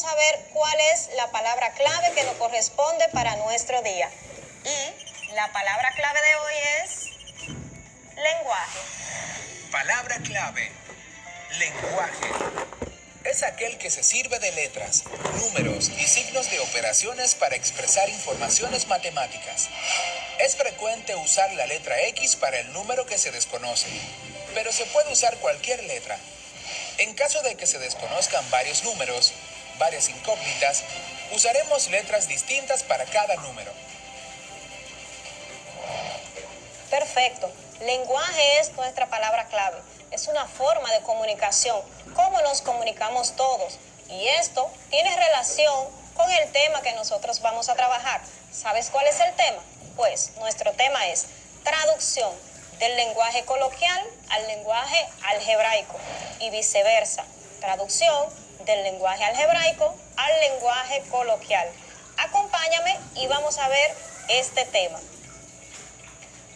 vamos a ver cuál es la palabra clave que nos corresponde para nuestro día. Y la palabra clave de hoy es lenguaje. Palabra clave: lenguaje. Es aquel que se sirve de letras, números y signos de operaciones para expresar informaciones matemáticas. Es frecuente usar la letra X para el número que se desconoce, pero se puede usar cualquier letra. En caso de que se desconozcan varios números, varias incógnitas, usaremos letras distintas para cada número. Perfecto. Lenguaje es nuestra palabra clave. Es una forma de comunicación, cómo nos comunicamos todos. Y esto tiene relación con el tema que nosotros vamos a trabajar. ¿Sabes cuál es el tema? Pues nuestro tema es traducción del lenguaje coloquial al lenguaje algebraico y viceversa. Traducción del lenguaje algebraico al lenguaje coloquial. Acompáñame y vamos a ver este tema.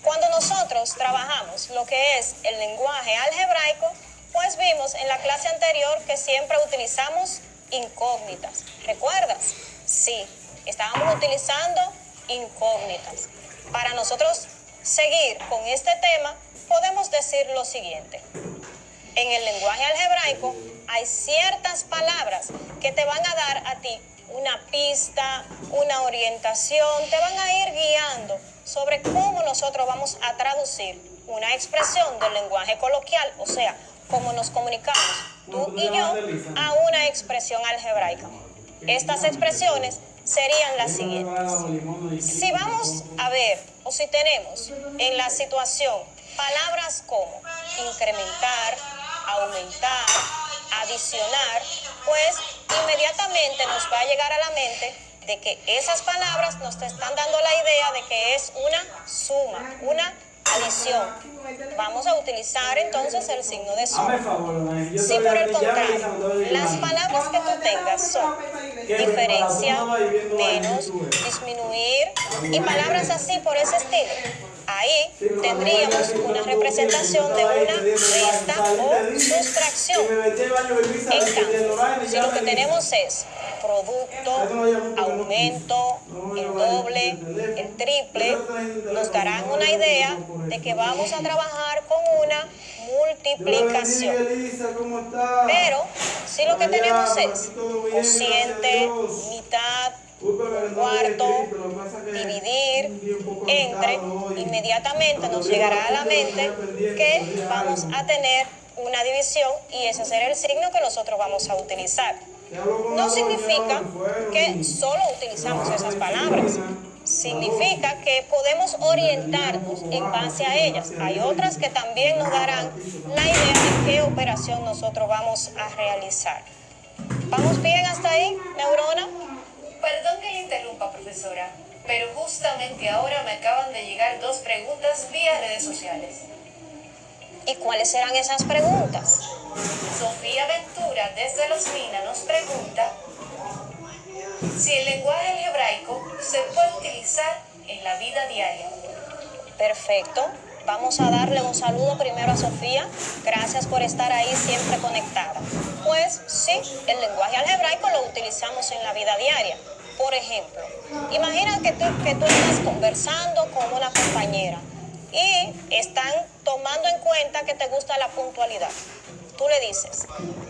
Cuando nosotros trabajamos lo que es el lenguaje algebraico, pues vimos en la clase anterior que siempre utilizamos incógnitas. ¿Recuerdas? Sí, estábamos utilizando incógnitas. Para nosotros seguir con este tema, podemos decir lo siguiente. En el lenguaje algebraico hay ciertas palabras que te van a dar a ti una pista, una orientación, te van a ir guiando sobre cómo nosotros vamos a traducir una expresión del lenguaje coloquial, o sea, cómo nos comunicamos tú y yo a una expresión algebraica. Estas expresiones serían las siguientes. Si vamos a ver o si tenemos en la situación palabras como incrementar, aumentar, adicionar, pues inmediatamente nos va a llegar a la mente de que esas palabras nos están dando la idea de que es una suma, una adición. Vamos a utilizar entonces el signo de suma. Si por el contrario, las palabras que tú tengas son diferencia, menos, disminuir y palabras así por ese estilo, ahí tendríamos una representación de una resta o sustracción. En cambio, si lo que tenemos es producto, aumento, el doble, el triple, nos darán una idea de que vamos a trabajar con una multiplicación. Pero si lo que tenemos es cociente, mitad, cuarto, dividir, entre, inmediatamente nos llegará a la mente que vamos a tener una división y ese será el signo que nosotros vamos a utilizar. No significa que solo utilizamos esas palabras. Significa que podemos orientarnos en base a ellas. Hay otras que también nos darán la idea de qué operación nosotros vamos a realizar. ¿Vamos bien hasta ahí, neurona? Perdón que le interrumpa, profesora, pero justamente ahora me acaban de llegar 2 preguntas vía redes sociales. ¿Y cuáles serán esas preguntas? Sofía Ventura desde Los Minas nos pregunta si el lenguaje algebraico se puede utilizar en la vida diaria. Perfecto. Vamos a darle un saludo primero a Sofía. Gracias por estar ahí siempre conectada. Pues sí, el lenguaje algebraico lo utilizamos en la vida diaria. Por ejemplo, imagina que tú estás conversando con una compañera y están tomando en cuenta que te gusta la puntualidad. Tú le dices,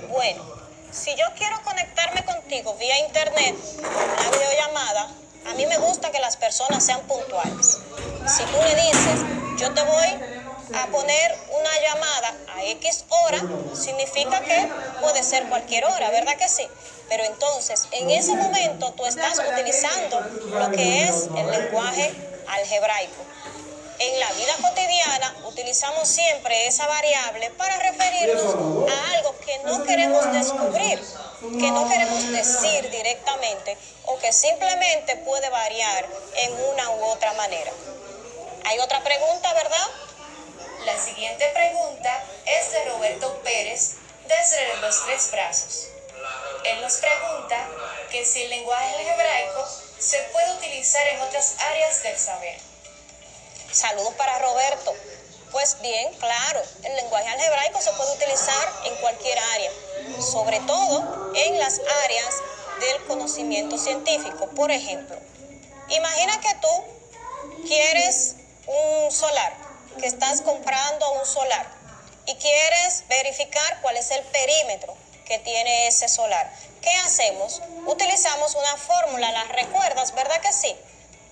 bueno, si yo quiero conectarme contigo vía internet, una videollamada, a mí me gusta que las personas sean puntuales. Si tú le dices, yo te voy a poner una llamada a X hora, significa que puede ser cualquier hora, ¿verdad que sí? Pero entonces, en ese momento, tú estás utilizando lo que es el lenguaje algebraico. En la vida cotidiana utilizamos siempre esa variable para referirnos a algo que no queremos descubrir, que no queremos decir directamente o que simplemente puede variar en una u otra manera. Hay otra pregunta, ¿verdad? La siguiente pregunta es de Roberto Pérez desde Los Tres Brazos. Él nos pregunta que si el lenguaje algebraico se puede utilizar en otras áreas del saber. Saludos para Roberto. Pues bien, claro, el lenguaje algebraico se puede utilizar en cualquier área, sobre todo en las áreas del conocimiento científico. Por ejemplo, imagina que tú quieres un solar, que estás comprando un solar y quieres verificar cuál es el perímetro que tiene ese solar. ¿Qué hacemos? Utilizamos una fórmula, ¿la recuerdas? ¿Verdad que sí?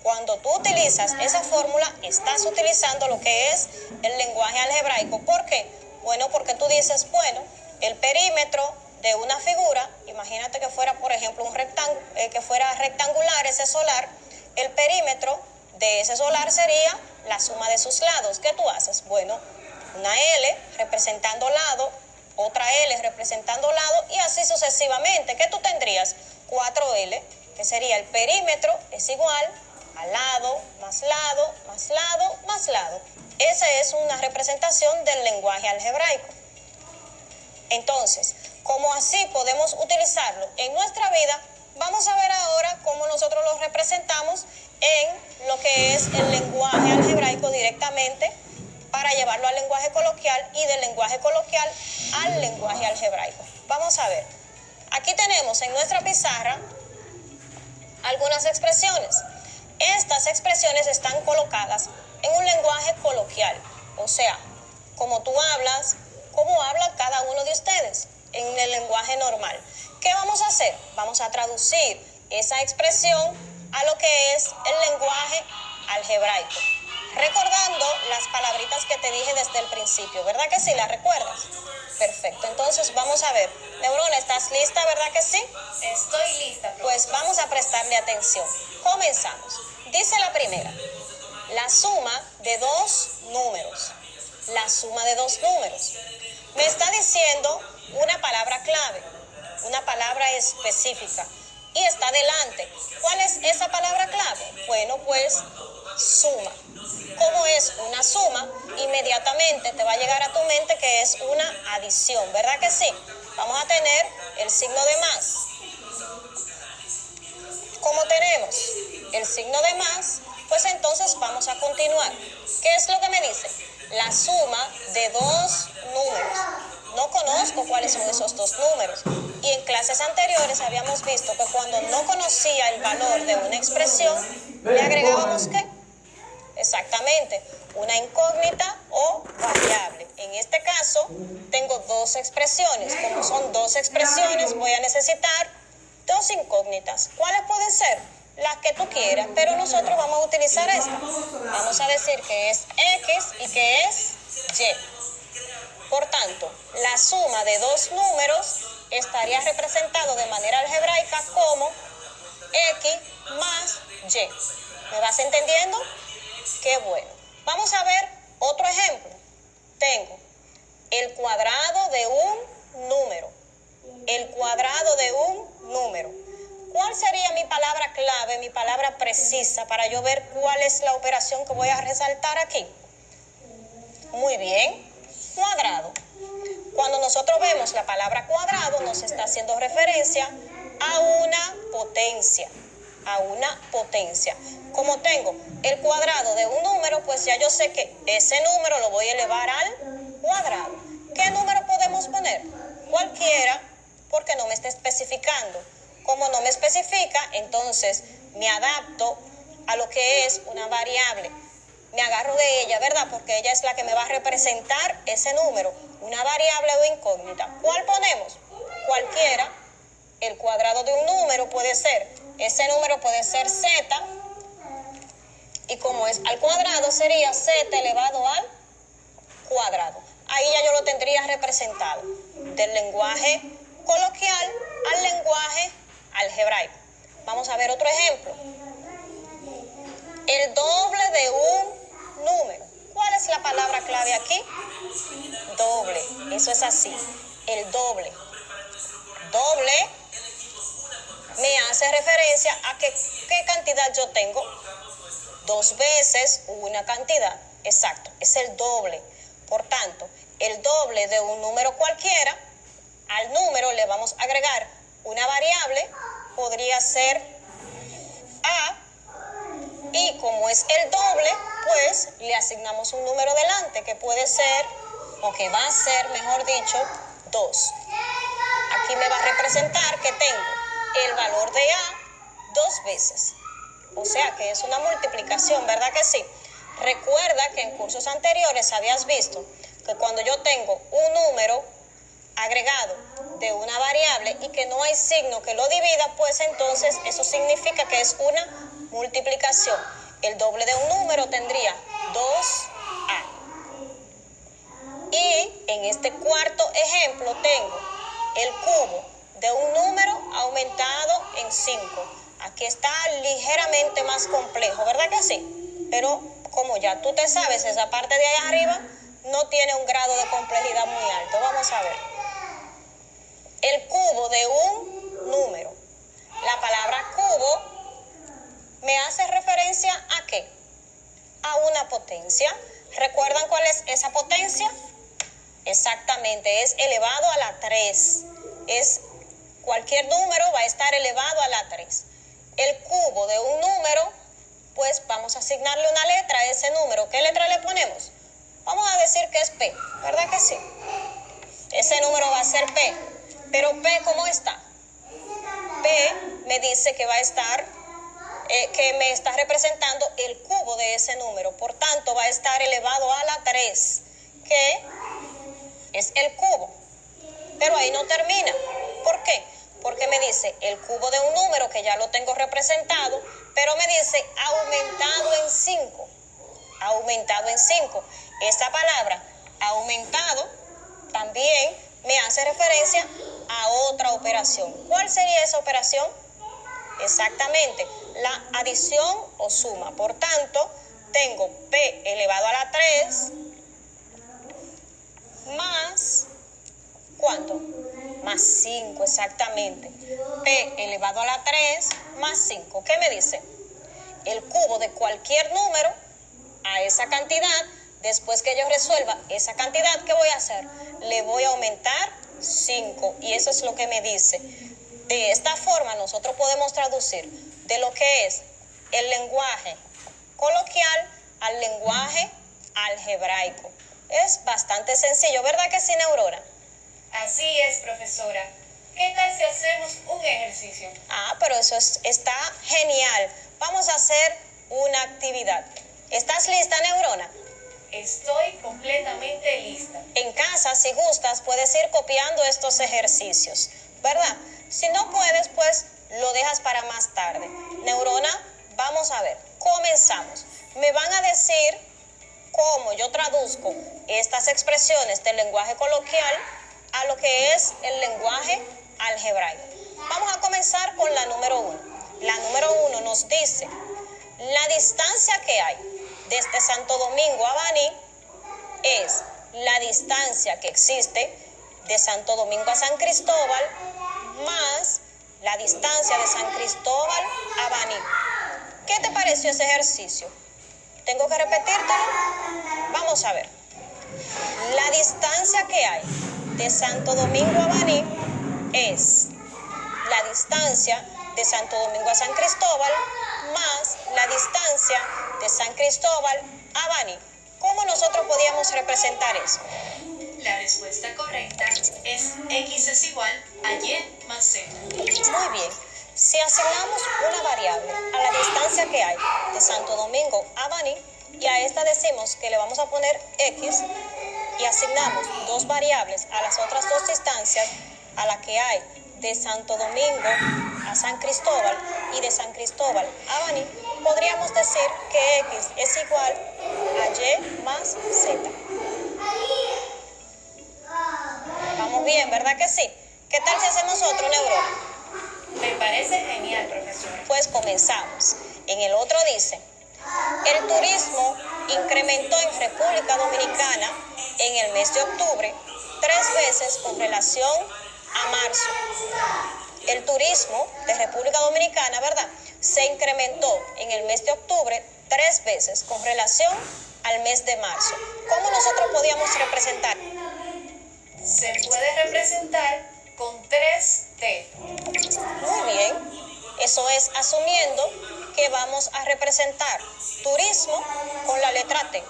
Cuando tú utilizas esa fórmula, estás utilizando lo que es el lenguaje algebraico. ¿Por qué? Bueno, porque tú dices, bueno, el perímetro de una figura, imagínate que fuera, por ejemplo, que fuera rectangular ese solar, el perímetro de ese solar sería la suma de sus lados. ¿Qué tú haces? Bueno, una L representando lado, otra L representando lado y así sucesivamente. ¿Qué tú tendrías? 4L, que sería el perímetro, es igual a lado, más lado, más lado, más lado. Esa es una representación del lenguaje algebraico. Entonces, como así podemos utilizarlo en nuestra vida, vamos a ver ahora cómo nosotros lo representamos en lo que es el lenguaje algebraico directamente para llevarlo al lenguaje coloquial y del lenguaje coloquial al lenguaje algebraico. Vamos a ver. Aquí tenemos en nuestra pizarra algunas expresiones. Estas expresiones están colocadas en un lenguaje coloquial, o sea, como tú hablas, cómo habla cada uno de ustedes en el lenguaje normal. ¿Qué vamos a hacer? Vamos a traducir esa expresión a lo que es el lenguaje algebraico, recordando las palabritas que te dije desde el principio, ¿verdad que sí? ¿Las recuerdas? Perfecto, entonces vamos a ver. Neurona, ¿estás lista, verdad que sí? Estoy lista, profesora. Pues vamos a prestarle atención. Comenzamos. Dice la primera, la suma de dos números. La suma de dos números. Me está diciendo una palabra clave, una palabra específica, y está delante. ¿Cuál es esa palabra clave? Bueno, pues suma. ¿Cómo es una suma? Inmediatamente te va a llegar a tu mente que es una adición, ¿verdad que sí? Vamos a tener el signo de más. Como tenemos el signo de más, pues entonces vamos a continuar. ¿Qué es lo que me dice? La suma de dos números. No conozco cuáles son esos dos números. Y en clases anteriores habíamos visto que cuando no conocía el valor de una expresión, le agregábamos ¿qué? Exactamente, una incógnita o variable. En este caso, tengo dos expresiones. Como son dos expresiones, voy a necesitar dos incógnitas. ¿Cuáles pueden ser? Las que tú quieras, pero nosotros vamos a utilizar esta. Vamos a decir que es X y que es Y. Por tanto, la suma de dos números estaría representado de manera algebraica como X más Y. ¿Me vas entendiendo? Qué bueno. Vamos a ver otro ejemplo. Tengo el cuadrado de un número. El cuadrado de un número. ¿Cuál sería mi palabra clave, mi palabra precisa para yo ver cuál es la operación que voy a resaltar aquí? Muy bien. Cuadrado. Cuando nosotros vemos la palabra cuadrado, nos está haciendo referencia a una potencia. A una potencia. Como tengo el cuadrado de un número, pues ya yo sé que ese número lo voy a elevar al cuadrado. ¿Qué número podemos poner? Cualquiera, porque no me está especificando. Como no me especifica, entonces me adapto a lo que es una variable. Me agarro de ella, ¿verdad? Porque ella es la que me va a representar ese número, una variable o incógnita. ¿Cuál ponemos? Cualquiera. El cuadrado de un número puede ser, ese número puede ser z, y como es al cuadrado sería z elevado al cuadrado. Ahí ya yo lo tendría representado, del lenguaje coloquial al lenguaje algebraico. Vamos a ver otro ejemplo. El doble de un número. ¿Cuál es la palabra clave aquí? Doble. Eso es así. El doble. Doble me hace referencia a que qué cantidad yo tengo. Dos veces una cantidad. Exacto. Es el doble. Por tanto, el doble de un número cualquiera, al número le vamos a agregar una variable. Podría ser A. Y como es el doble, pues le asignamos un número delante que puede ser, o que va a ser, mejor dicho, 2. Aquí me va a representar que tengo el valor de A 2 veces. O sea que es una multiplicación, ¿verdad que sí? Recuerda que en cursos anteriores habías visto que cuando yo tengo un número agregado de una variable y que no hay signo que lo divida, pues entonces eso significa que es una multiplicación. El doble de un número tendría 2A. Y en este cuarto ejemplo tengo el cubo de un número aumentado en 5. Aquí está ligeramente más complejo, ¿verdad que sí? Pero como ya tú te sabes, esa parte de ahí arriba no tiene un grado de complejidad muy alto. Vamos a ver. El cubo de un número. La palabra cubo me hace referencia ¿a qué? A una potencia. ¿Recuerdan cuál es esa potencia? Exactamente, es elevado a la 3. Cualquier número va a estar elevado a la 3. El cubo de un número, pues vamos a asignarle una letra a ese número. ¿Qué letra le ponemos? Vamos a decir que es P, ¿verdad que sí? Ese número va a ser P. Pero P, ¿cómo está? P me dice que va a estar, que me está representando el cubo de ese número. Por tanto, va a estar elevado a la 3, que es el cubo. Pero ahí no termina. ¿Por qué? Porque me dice el cubo de un número que ya lo tengo representado, pero me dice aumentado en 5. Aumentado en 5. Esa palabra, aumentado, también me hace referencia a otra operación. ¿Cuál sería esa operación? Exactamente, la adición o suma. Por tanto, tengo P elevado a la 3 más, ¿cuánto? Más 5, exactamente. P elevado a la 3 más 5. ¿Qué me dice? El cubo de cualquier número a esa cantidad, después que yo resuelva esa cantidad, ¿qué voy a hacer? Le voy a aumentar 5. Y eso es lo que me dice. De esta forma nosotros podemos traducir de lo que es el lenguaje coloquial al lenguaje algebraico. Es bastante sencillo, ¿verdad que sí, Neurona? Así es, profesora. ¿Qué tal si hacemos un ejercicio? Pero eso está genial. Vamos a hacer una actividad. ¿Estás lista, Neurona? Estoy completamente lista. En casa, si gustas, puedes ir copiando estos ejercicios, ¿verdad? Si no puedes, pues lo dejas para más tarde. Neurona, vamos a ver. Comenzamos. Me van a decir cómo yo traduzco estas expresiones del lenguaje coloquial a lo que es el lenguaje algebraico. Vamos a comenzar con la número 1. La número 1 nos dice la distancia que hay desde Santo Domingo a Baní es la distancia que existe de Santo Domingo a San Cristóbal más la distancia de San Cristóbal a Baní. ¿Qué te pareció ese ejercicio? ¿Tengo que repetírtelo? Vamos a ver. La distancia que hay de Santo Domingo a Baní es la distancia de Santo Domingo a San Cristóbal más la distancia de San Cristóbal a Baní. ¿Cómo nosotros podíamos representar eso? La respuesta correcta es X es igual a Y más Z. Muy bien. Si asignamos una variable a la distancia que hay de Santo Domingo a Baní y a esta decimos que le vamos a poner X y asignamos dos variables a las otras dos distancias a la que hay de Santo Domingo a San Cristóbal y de San Cristóbal a Baní, podríamos decir que X es igual a Y más Z. Vamos bien, ¿verdad que sí? ¿Qué tal si hacemos otro, Neurona? Me parece genial, profesora. Pues comenzamos. En el otro dice, el turismo incrementó en República Dominicana en el mes de octubre 3 veces con relación a marzo. El turismo de República Dominicana, ¿verdad?, se incrementó en el mes de octubre 3 veces con relación al mes de marzo. ¿Cómo nosotros podíamos representar? Se puede representar con 3T. Muy bien. Eso es asumiendo que vamos a representar turismo con la letra T,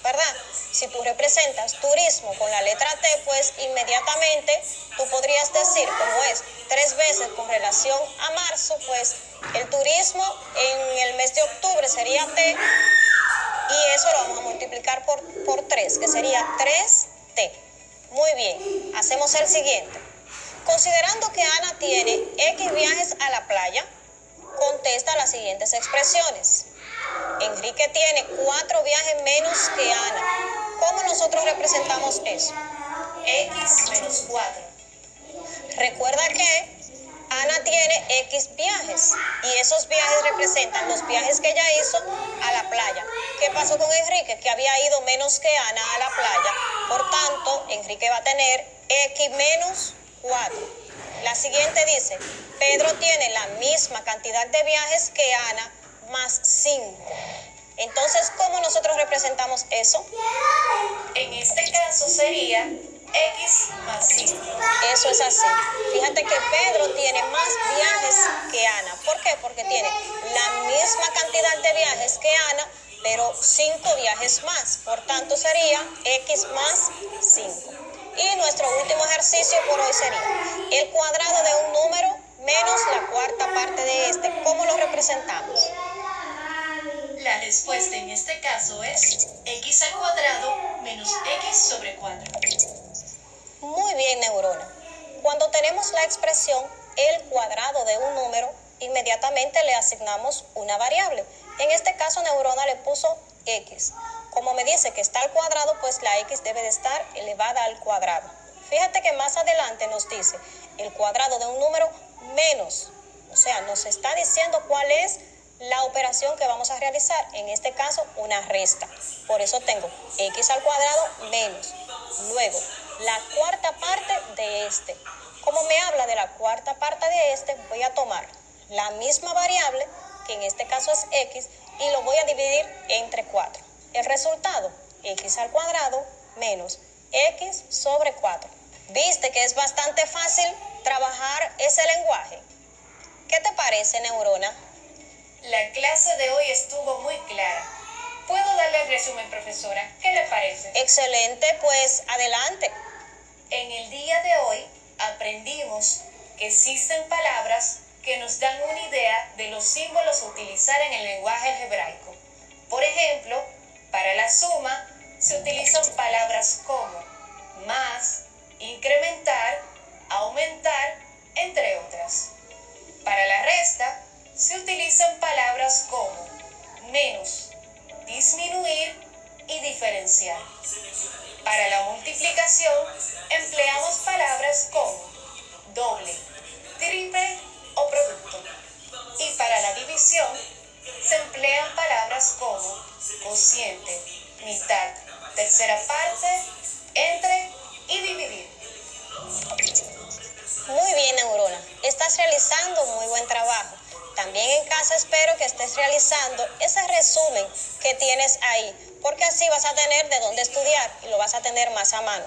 ¿verdad? Si tú representas turismo con la letra T, pues inmediatamente tú podrías decir, como es 3 veces con relación a marzo, pues el turismo en el mes de octubre sería T, y eso lo vamos a multiplicar por 3, que sería 3T. Muy bien, hacemos el siguiente. Considerando que Ana tiene X viajes a la playa, contesta las siguientes expresiones. Enrique tiene 4 viajes menos que Ana. ¿Cómo nosotros representamos eso? X menos 4. Recuerda que Ana tiene X viajes y esos viajes representan los viajes que ella hizo a la playa. ¿Qué pasó con Enrique? Que había ido menos que Ana a la playa. Por tanto, Enrique va a tener X menos 4. La siguiente dice, Pedro tiene la misma cantidad de viajes que Ana más 5. Entonces, ¿cómo nosotros representamos eso? En este caso sería X más 5. Eso es así. Fíjate que Pedro tiene más viajes que Ana. ¿Por qué? Porque tiene la misma cantidad de viajes que Ana, pero 5 viajes más. Por tanto, sería X más 5. Y nuestro último ejercicio por hoy sería el cuadrado de un número menos la cuarta parte de este. ¿Cómo lo representamos? La respuesta en este caso es X al cuadrado menos X sobre 4. Muy bien, neurona. Cuando tenemos la expresión el cuadrado de un número, inmediatamente le asignamos una variable. En este caso, neurona le puso X. Como me dice que está al cuadrado, pues la X debe de estar elevada al cuadrado. Fíjate que más adelante nos dice el cuadrado de un número menos. O sea, nos está diciendo cuál es la operación que vamos a realizar. En este caso, una resta. Por eso tengo X al cuadrado menos. Luego, la cuarta parte de este. Como me habla de la cuarta parte de este, voy a tomar la misma variable, que en este caso es X, y lo voy a dividir entre 4. El resultado, X al cuadrado menos X sobre 4. ¿Viste que es bastante fácil trabajar ese lenguaje? ¿Qué te parece, neurona? La clase de hoy estuvo muy clara. ¿Puedo darle el resumen, profesora? ¿Qué le parece? Excelente, pues adelante. En el día de hoy aprendimos que existen palabras que nos dan una idea de los símbolos a utilizar en el lenguaje algebraico. Por ejemplo, para la suma se utilizan palabras como más, incrementar, aumentar, entre otras. Para la resta se utilizan palabras como menos, disminuir y diferenciar. Para la multiplicación empleamos palabras como doble, triple o producto. Y para la división se emplean palabras como cociente, mitad, tercera parte, entre y dividir. Muy bien, neurona. Estás realizando muy buen trabajo. También en casa espero que estés realizando ese resumen que tienes ahí, porque así vas a tener de dónde estudiar y lo vas a tener más a mano.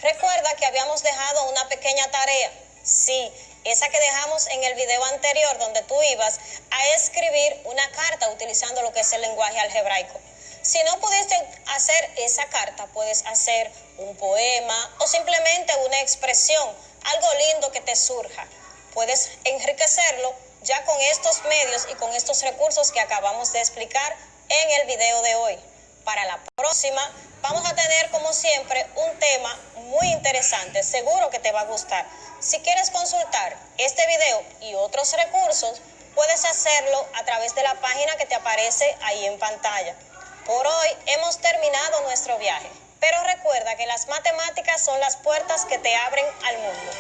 Recuerda que habíamos dejado una pequeña tarea. Sí, esa que dejamos en el video anterior, donde tú ibas a escribir una carta utilizando lo que es el lenguaje algebraico. Si no pudiste hacer esa carta, puedes hacer un poema o simplemente una expresión, algo lindo que te surja. Puedes enriquecerlo ya con estos medios y con estos recursos que acabamos de explicar en el video de hoy. Para la próxima vamos a tener, como siempre, un tema muy interesante. Seguro que te va a gustar. Si quieres consultar este video y otros recursos, puedes hacerlo a través de la página que te aparece ahí en pantalla. Por hoy hemos terminado nuestro viaje, pero recuerda que las matemáticas son las puertas que te abren al mundo.